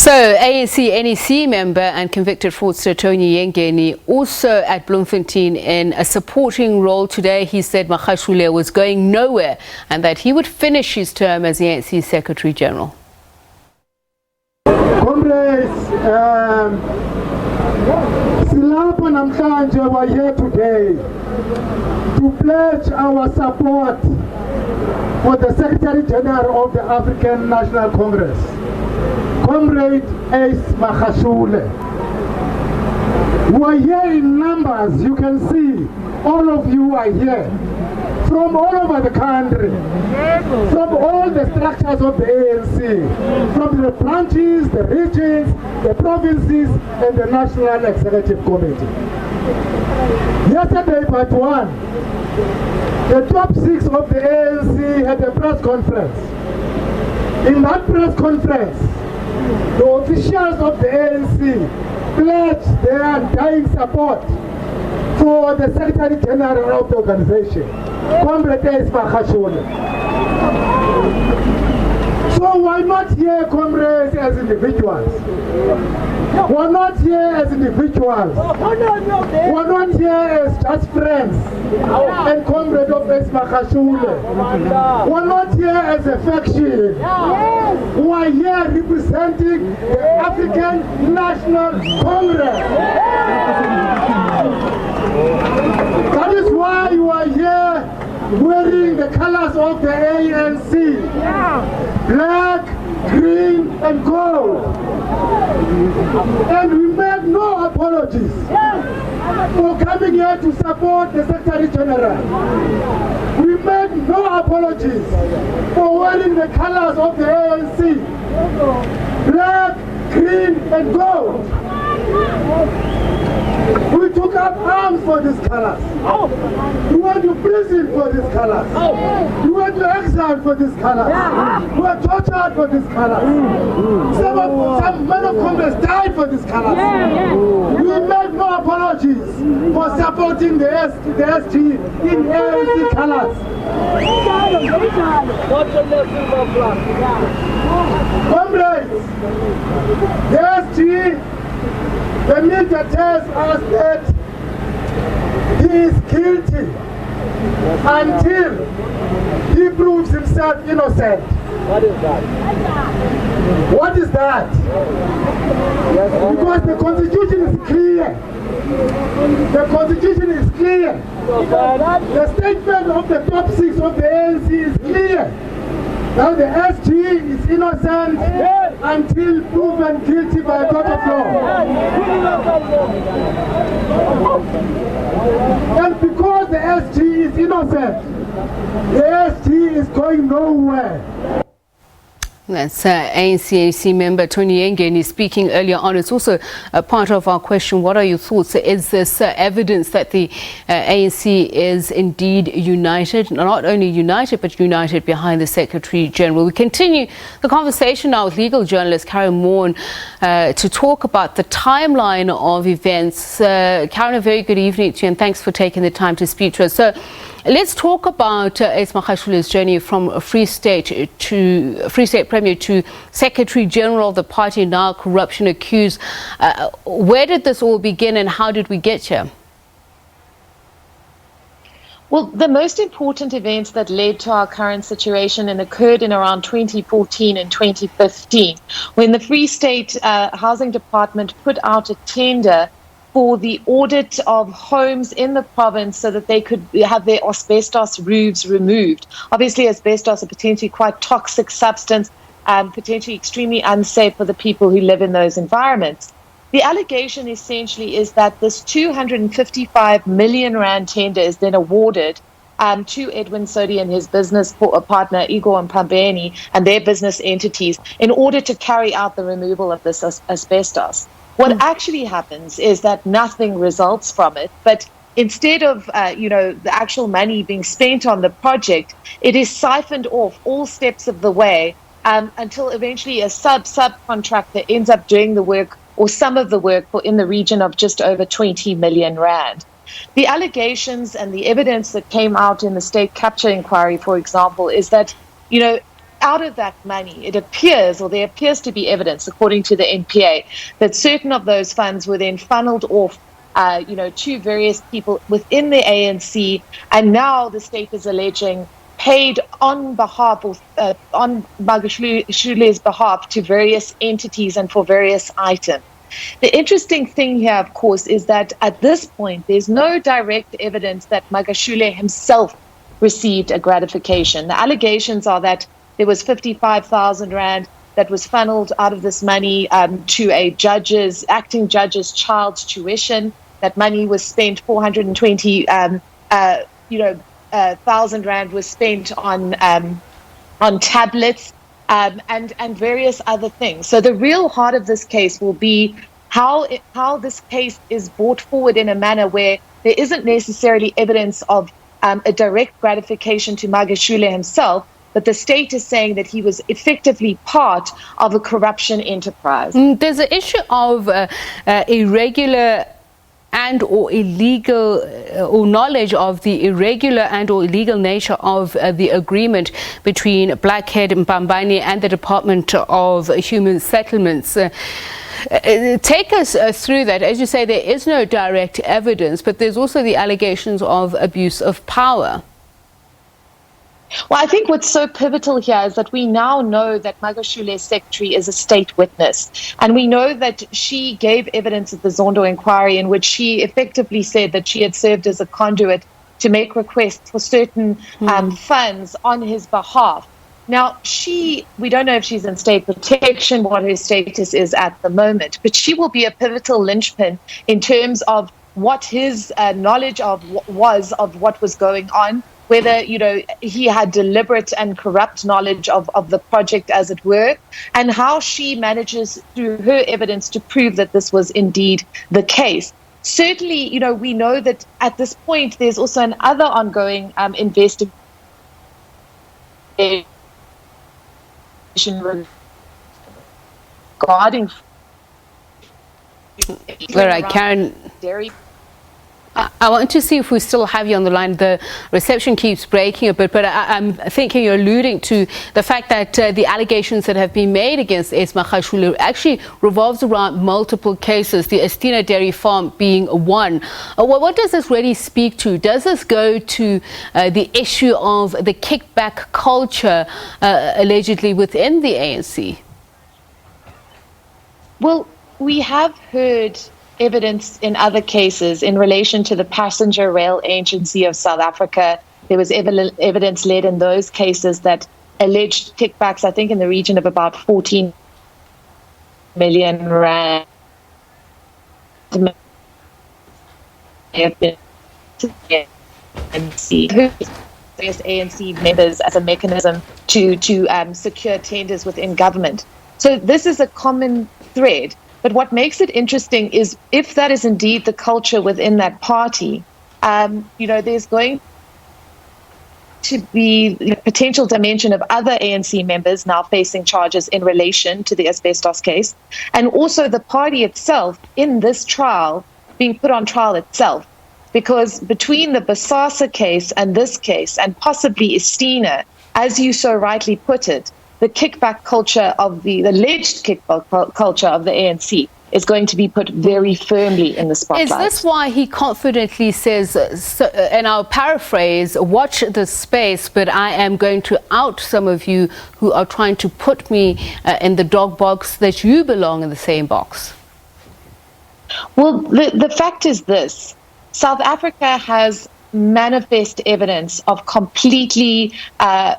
So, ANC NEC member and convicted fraudster Tony Yengeni also at Bloemfontein in a supporting role today. He said Magashule was going nowhere and that he would finish his term as the ANC Secretary-General. Comrades, Silapa Namhlanje were here today to pledge our support for the Secretary-General of the African National Congress, Comrade Ace Magashule. We are here in numbers. You can see all of you are here from all over the country, from all the structures of the ANC, from the branches, the regions, the provinces, and the National Executive Committee. Yesterday, part 1, the top 6 of the ANC had a press conference. In that press conference, the officials of the ANC pledged their undying support for the Secretary-General of the organization, Comrade Ace Magashule. So we're not here, comrades, as individuals. We're not here as individuals. We're not here as just friends and comrade of Ace Magashule. We're not here as a faction. We're here representing the African National Congress. That is why you are here wearing the colors of the ANC. Black, green, and gold. And we make no apologies for coming here to support the Secretary-General. We make no apologies for wearing the colors of the ANC. Black, green, and gold. We took up arms for these colors. We went to prison for these colors. We went to exile for these colors. We were tortured for these colors. Some men of Congress died for these colors. We made no apologies for supporting the SG in ANC colors. Comrades, the SG, the media tells us that he is guilty until he proves himself innocent. What is that? What is that? Because the Constitution is clear. The Constitution is clear. The statement of the top 6 of the ANC is clear. Now the SG is innocent until proven guilty by a court of law. And because the SG is innocent, the SG is going nowhere. That's ANC member Tony Yengeni speaking earlier on. It's also a part of our question. What are your thoughts? Is this evidence that the ANC is indeed united, not only united, but united behind the Secretary-General? We continue the conversation now with legal journalist Karyn Maughan to talk about the timeline of events. Karyn, a very good evening to you and thanks for taking the time to speak to us. So, let's talk about Ace Magashule's journey from Free State Premier to Secretary-General of the party, now corruption accused. Where did this all begin and how did we get here? Well, the most important events that led to our current situation and occurred in around 2014 and 2015, when the Free State Housing Department put out a tender for the audit of homes in the province so that they could have their asbestos roofs removed. Obviously, asbestos is a potentially quite toxic substance and potentially extremely unsafe for the people who live in those environments. The allegation essentially is that this 255 million rand tender is then awarded to Edwin Sodi and his business partner Igor Mpambeni and their business entities in order to carry out the removal of this asbestos. What actually happens is that nothing results from it, but instead of the actual money being spent on the project, it is siphoned off all steps of the way until eventually a subcontractor ends up doing the work or some of the work in the region of just over 20 million rand. The allegations and the evidence that came out in the state capture inquiry, for example, is that out of that money, it appears, or there appears to be evidence, according to the NPA, that certain of those funds were then funneled off to various people within the ANC, and now the state is alleging paid on behalf of, on Magashule's behalf to various entities and for various items. The interesting thing here, of course, is that at this point, there's no direct evidence that Magashule himself received a gratification. The allegations are that there was 55,000 rand that was funneled out of this money to a acting judge's child's tuition. That money was spent, 420,000 rand was spent on tablets and various other things. So the real heart of this case will be how this case is brought forward in a manner where there isn't necessarily evidence of a direct gratification to Magashule himself, but the state is saying that he was effectively part of a corruption enterprise. There's an issue of irregular and or illegal or knowledge of the irregular and or illegal nature of the agreement between Blackhead Mpambane and the Department of Human Settlements. Take us through that. As you say, there is no direct evidence, but there's also the allegations of abuse of power. Well, I think what's so pivotal here is that we now know that Magashule's secretary is a state witness. And we know that she gave evidence at the Zondo inquiry in which she effectively said that she had served as a conduit to make requests for certain funds on his behalf. Now, we don't know if she's in state protection, what her status is at the moment, but she will be a pivotal linchpin in terms of what his knowledge of what was going on, whether, he had deliberate and corrupt knowledge of the project, as it were, and how she manages through her evidence to prove that this was indeed the case. Certainly, we know that at this point, there's also another ongoing investigation regarding Karyn, dairy. I want to see if we still have you on the line. The reception keeps breaking a bit, but I'm thinking you're alluding to the fact that the allegations that have been made against Ace Magashule actually revolves around multiple cases, the Estina Dairy Farm being one. What does this really speak to? Does this go to the issue of the kickback culture allegedly within the ANC? Well, we have heard evidence in other cases in relation to the Passenger Rail Agency of South Africa. There was evidence led in those cases that alleged kickbacks, I think in the region of about 14 million rand. ANC members as a mechanism to secure tenders within government. So this is a common thread. But what makes it interesting is if that is indeed the culture within that party, there's going to be a potential dimension of other ANC members now facing charges in relation to the asbestos case, and also the party itself in this trial being put on trial itself. Because between the Basasa case and this case, and possibly Estina, as you so rightly put it, the kickback culture of the alleged kickback culture of the ANC is going to be put very firmly in the spotlight. Is this why he confidently says, and I'll paraphrase, watch the space, but I am going to out some of you who are trying to put me in the dog box, that you belong in the same box? Well, the fact is this. South Africa has manifest evidence of completely, a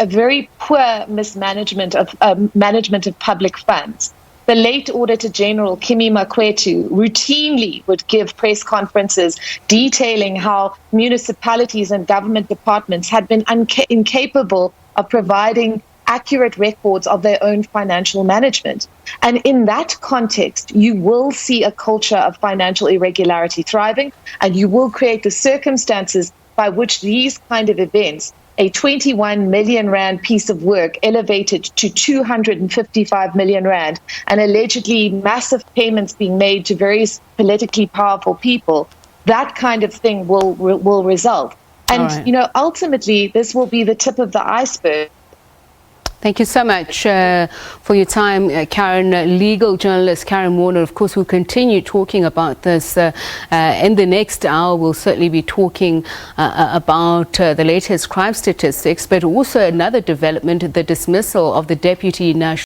very poor mismanagement of management of public funds. The late Auditor General, Kimi Makwetu, routinely would give press conferences detailing how municipalities and government departments had been incapable of providing accurate records of their own financial management. And in that context, you will see a culture of financial irregularity thriving, and you will create the circumstances by which these kind of events, a 21 million rand piece of work elevated to 255 million rand, and allegedly massive payments being made to various politically powerful people, that kind of thing will result. And, ultimately, this will be the tip of the iceberg. Thank you so much for your time, Karyn. Legal journalist Karyn Maughan. Of course, we'll continue talking about this in the next hour. We'll certainly be talking about the latest crime statistics, but also another development, the dismissal of the Deputy National